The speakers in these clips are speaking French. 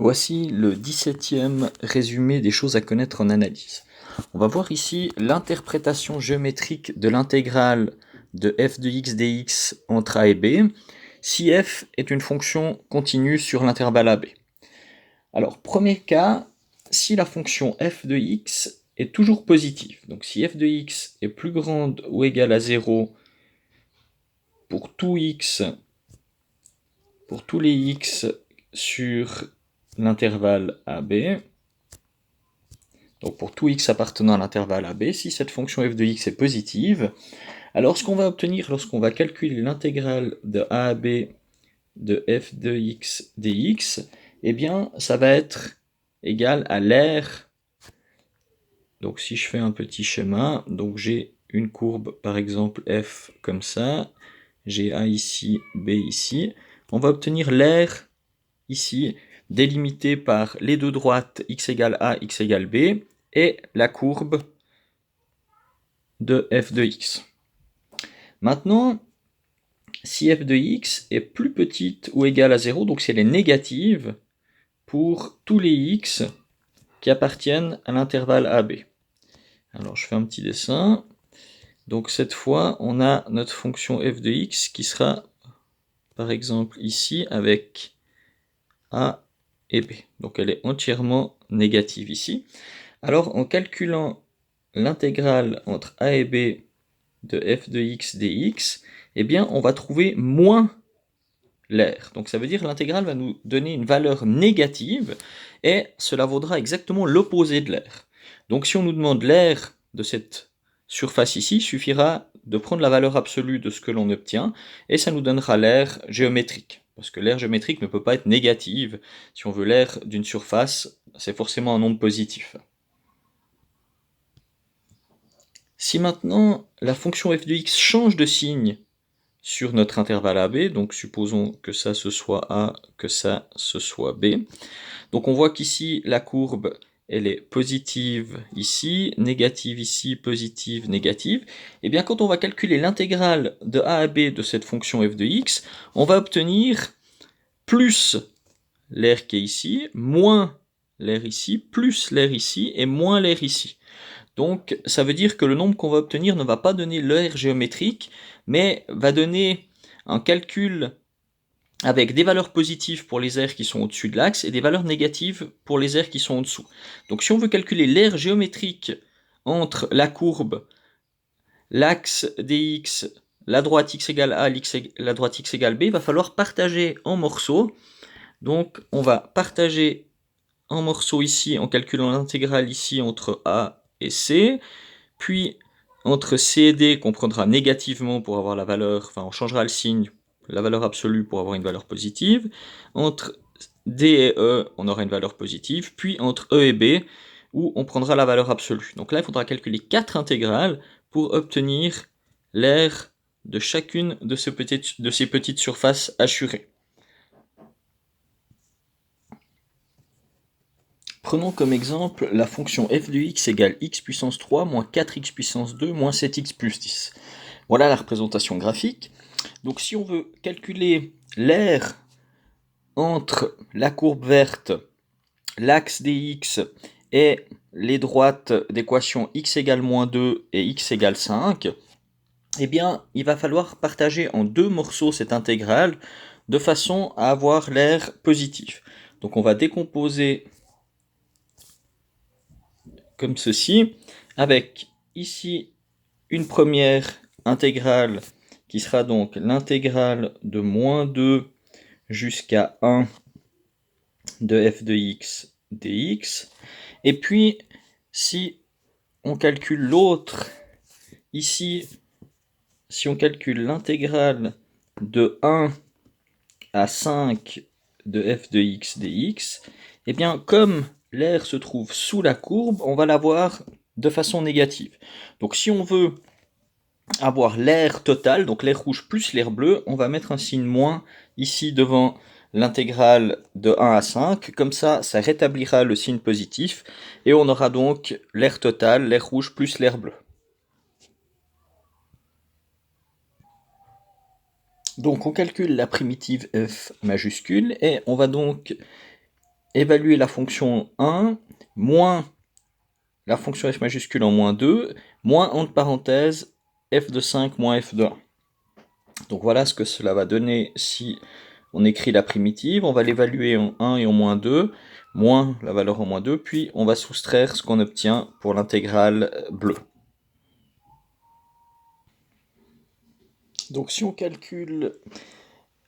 Voici le 17e résumé des choses à connaître en analyse. On va voir ici l'interprétation géométrique de l'intégrale de f de x dx entre a et b, si f est une fonction continue sur l'intervalle ab. Alors, premier cas, si la fonction f de x est toujours positive, donc si f de x est plus grande ou égale à 0 pour tout x, pour tous les x sur l'intervalle AB, donc pour tout x appartenant à l'intervalle AB, si cette fonction f de x est positive, alors ce qu'on va obtenir lorsqu'on va calculer l'intégrale de a à b de f de x dx, eh bien ça va être égal à l'aire. Donc si je fais un petit schéma, donc j'ai une courbe par exemple f comme ça, j'ai a ici, b ici, on va obtenir l'aire ici, délimité par les deux droites x égale a, x égale b, et la courbe de f de x. Maintenant, si f de x est plus petite ou égale à 0, donc si elle est négative, pour tous les x qui appartiennent à l'intervalle AB. Alors je fais un petit dessin. Donc cette fois, on a notre fonction f de x qui sera, par exemple, ici, avec a et b. Donc elle est entièrement négative ici. Alors en calculant l'intégrale entre a et b de f de x dx, eh bien on va trouver moins l'aire. Donc ça veut dire que l'intégrale va nous donner une valeur négative, et cela vaudra exactement l'opposé de l'aire. Donc si on nous demande l'aire de cette surface ici, il suffira de prendre la valeur absolue de ce que l'on obtient, et ça nous donnera l'aire géométrique. Parce que l'aire géométrique ne peut pas être négative. Si on veut l'aire d'une surface, c'est forcément un nombre positif. Si maintenant la fonction f de x change de signe sur notre intervalle AB, donc supposons que ça ce soit A, que ça ce soit B, donc on voit qu'ici la courbe elle est positive ici, négative ici, positive, négative, et bien quand on va calculer l'intégrale de A à B de cette fonction f de x, on va obtenir plus l'aire qui est ici, moins l'aire ici, plus l'aire ici, et moins l'aire ici. Donc ça veut dire que le nombre qu'on va obtenir ne va pas donner l'aire géométrique, mais va donner un calcul avec des valeurs positives pour les aires qui sont au-dessus de l'axe et des valeurs négatives pour les aires qui sont en dessous. Donc si on veut calculer l'aire géométrique entre la courbe, l'axe dx, la droite x égale a, la droite x égale b, il va falloir partager en morceaux. Donc on va partager en morceaux ici en calculant l'intégrale ici entre a et c, puis entre c et d qu'on prendra négativement pour avoir la valeur, enfin on changera le signe, la valeur absolue pour avoir une valeur positive, entre d et e on aura une valeur positive, puis entre e et b où on prendra la valeur absolue. Donc là il faudra calculer 4 intégrales pour obtenir l'aire de chacune de ces petites surfaces assurées. Prenons comme exemple la fonction f de x égale x puissance 3 moins 4x puissance 2 moins 7x plus 10. Voilà la représentation graphique. Donc si on veut calculer l'aire entre la courbe verte, l'axe dx et les droites d'équation x égale moins 2 et x égale 5, eh bien il va falloir partager en deux morceaux cette intégrale de façon à avoir l'aire positive. Donc on va décomposer comme ceci, avec ici une première intégrale qui sera donc l'intégrale de moins 2 jusqu'à 1 de f de x dx. Et puis, si on calcule l'autre, ici, si on calcule l'intégrale de 1 à 5 de f de x dx, et bien comme l'aire se trouve sous la courbe, on va l'avoir de façon négative. Donc si on veut avoir l'aire totale, donc l'aire rouge plus l'aire bleue, on va mettre un signe moins ici devant l'intégrale de 1 à 5, comme ça rétablira le signe positif, et on aura donc l'aire totale, l'aire rouge plus l'aire bleue. Donc on calcule la primitive f majuscule, et on va donc évaluer la fonction 1 moins la fonction f majuscule en moins 2, moins entre parenthèses f de 5 moins f de 1. Donc voilà ce que cela va donner si on écrit la primitive. On va l'évaluer en 1 et en moins 2, moins la valeur en moins 2, puis on va soustraire ce qu'on obtient pour l'intégrale bleue. Donc si on calcule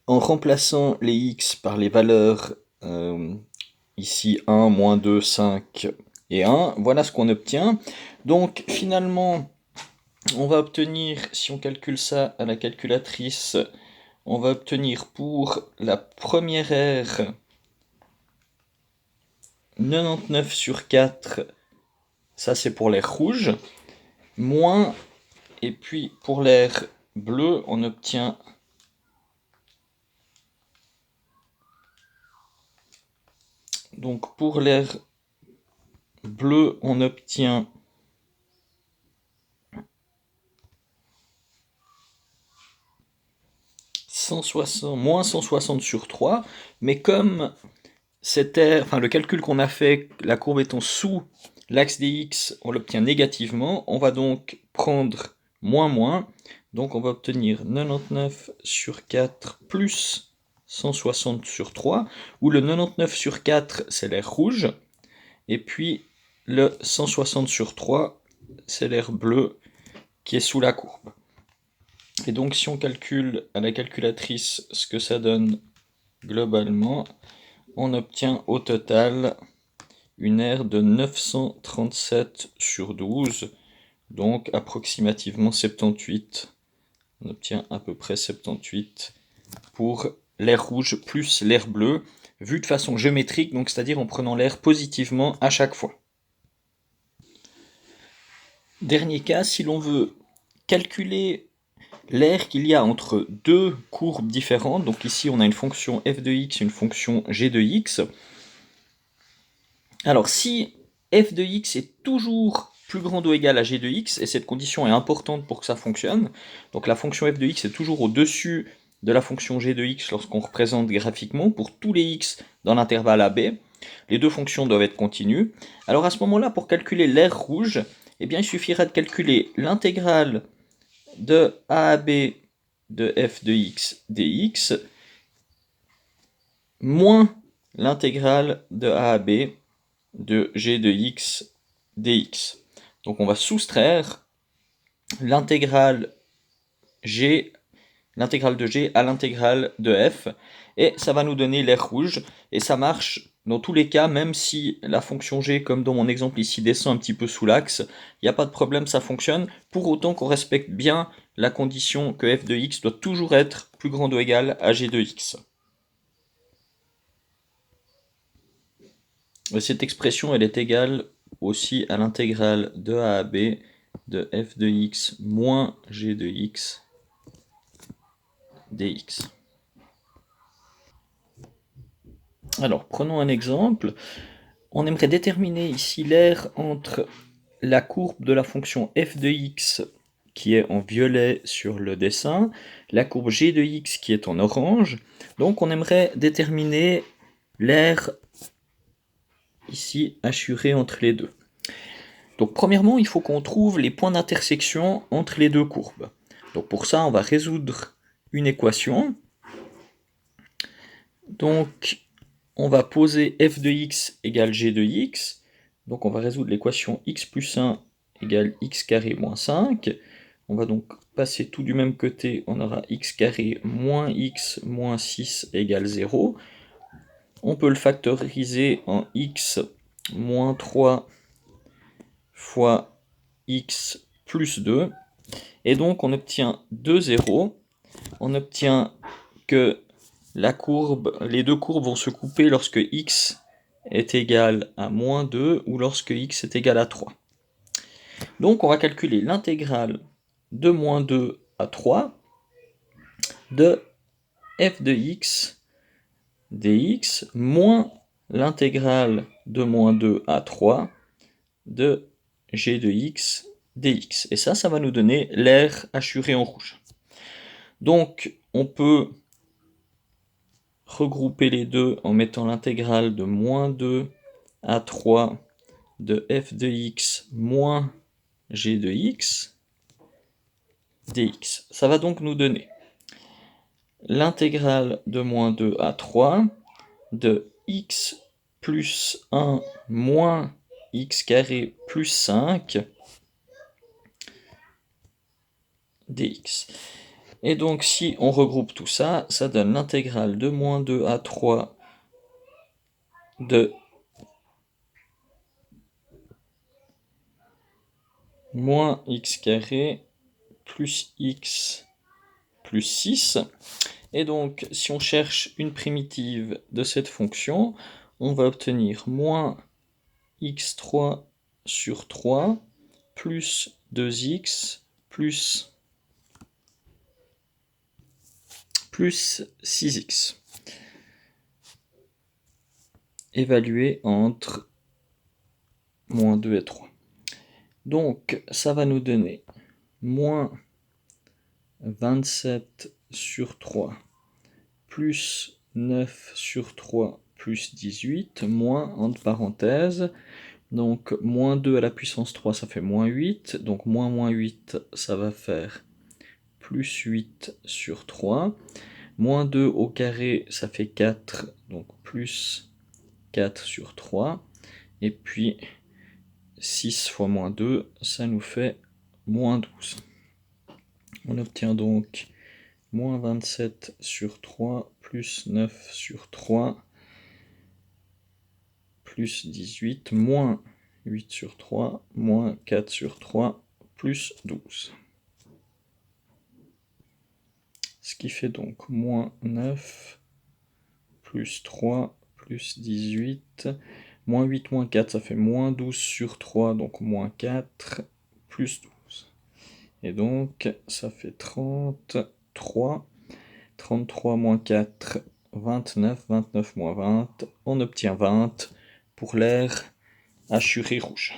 en remplaçant les x par les valeurs ici 1, moins 2, 5 et 1, voilà ce qu'on obtient. Donc finalement, on va obtenir, si on calcule ça à la calculatrice, on va obtenir pour la première R 99 sur 4, ça c'est pour l'air rouge, moins, et puis pour l'air bleu, on obtient donc pour l'air bleu, on obtient moins 160 sur 3, mais comme le calcul qu'on a fait, la courbe étant sous l'axe des x, on l'obtient négativement, on va donc prendre moins, donc on va obtenir 99 sur 4 plus 160 sur 3, où le 99 sur 4 c'est l'air rouge, et puis le 160 sur 3 c'est l'air bleu qui est sous la courbe. Et donc si on calcule à la calculatrice ce que ça donne globalement, on obtient au total une R de 937 sur 12, donc approximativement 78. On obtient à peu près 78 pour l'air rouge plus l'air bleu, vu de façon géométrique, donc c'est-à-dire en prenant l'air positivement à chaque fois. Dernier cas, si l'on veut calculer l'air qu'il y a entre deux courbes différentes, donc ici on a une fonction f de x et une fonction g de x. Alors si f de x est toujours plus grand ou égal à g de x, et cette condition est importante pour que ça fonctionne, donc la fonction f de x est toujours au-dessus de la fonction g de x lorsqu'on représente graphiquement pour tous les x dans l'intervalle AB, les deux fonctions doivent être continues. Alors à ce moment-là, pour calculer l'air rouge, eh bien, il suffira de calculer l'intégrale de a à b de f de x dx moins l'intégrale de a à b de g de x dx. Donc on va soustraire l'intégrale de g à l'intégrale de f, et ça va nous donner l'air rouge, et ça marche dans tous les cas, même si la fonction g, comme dans mon exemple ici, descend un petit peu sous l'axe, il n'y a pas de problème, ça fonctionne, pour autant qu'on respecte bien la condition que f de x doit toujours être plus grand ou égal à g de x. Cette expression, elle est égale aussi à l'intégrale de a à b de f de x moins g de x dx. Alors, prenons un exemple. On aimerait déterminer ici l'air entre la courbe de la fonction f de x qui est en violet sur le dessin, la courbe g de x qui est en orange. Donc on aimerait déterminer l'air ici assuré entre les deux. Donc premièrement, il faut qu'on trouve les points d'intersection entre les deux courbes. Donc pour ça, on va résoudre une équation. Donc on va poser f de x égale g de x. Donc on va résoudre l'équation x plus 1 égale x carré moins 5. On va donc passer tout du même côté, on aura x carré moins x moins 6 égale 0. On peut le factoriser en x moins 3 fois x plus 2. Et donc on obtient 2 zéros. On obtient que les deux courbes vont se couper lorsque x est égal à moins 2 ou lorsque x est égal à 3. Donc on va calculer l'intégrale de moins 2 à 3 de f de x dx moins l'intégrale de moins 2 à 3 de g de x dx. Et ça va nous donner l'air assuré en rouge. Donc on peut regrouper les deux en mettant l'intégrale de moins 2 à 3 de f de x moins g de x dx. Ça va donc nous donner l'intégrale de moins 2 à 3 de x plus 1 moins x carré plus 5 dx. Et donc si on regroupe tout ça, ça donne l'intégrale de moins 2 à 3 de moins x carré plus x plus 6. Et donc, si on cherche une primitive de cette fonction, on va obtenir moins x3 sur 3 plus 2x plus 6x. Évalué entre moins 2 et 3. Donc, ça va nous donner moins 27 sur 3 plus 9 sur 3 plus 18, moins, entre parenthèses, donc moins 2 à la puissance 3, ça fait moins 8, donc moins 8, ça va faire plus 8 sur 3, moins 2 au carré, ça fait 4, donc plus 4 sur 3, et puis 6 fois moins 2, ça nous fait moins 12. On obtient donc moins 27 sur 3 plus 9 sur 3 plus 18 moins 8 sur 3 moins 4 sur 3 plus 12. Ce qui fait donc moins 9 plus 3 plus 18, moins 8 moins 4, ça fait moins 12 sur 3, donc moins 4 plus 12. Et donc ça fait 33. 33 moins 4, 29, 29 moins 20, on obtient 20 pour l'air assuré rouge.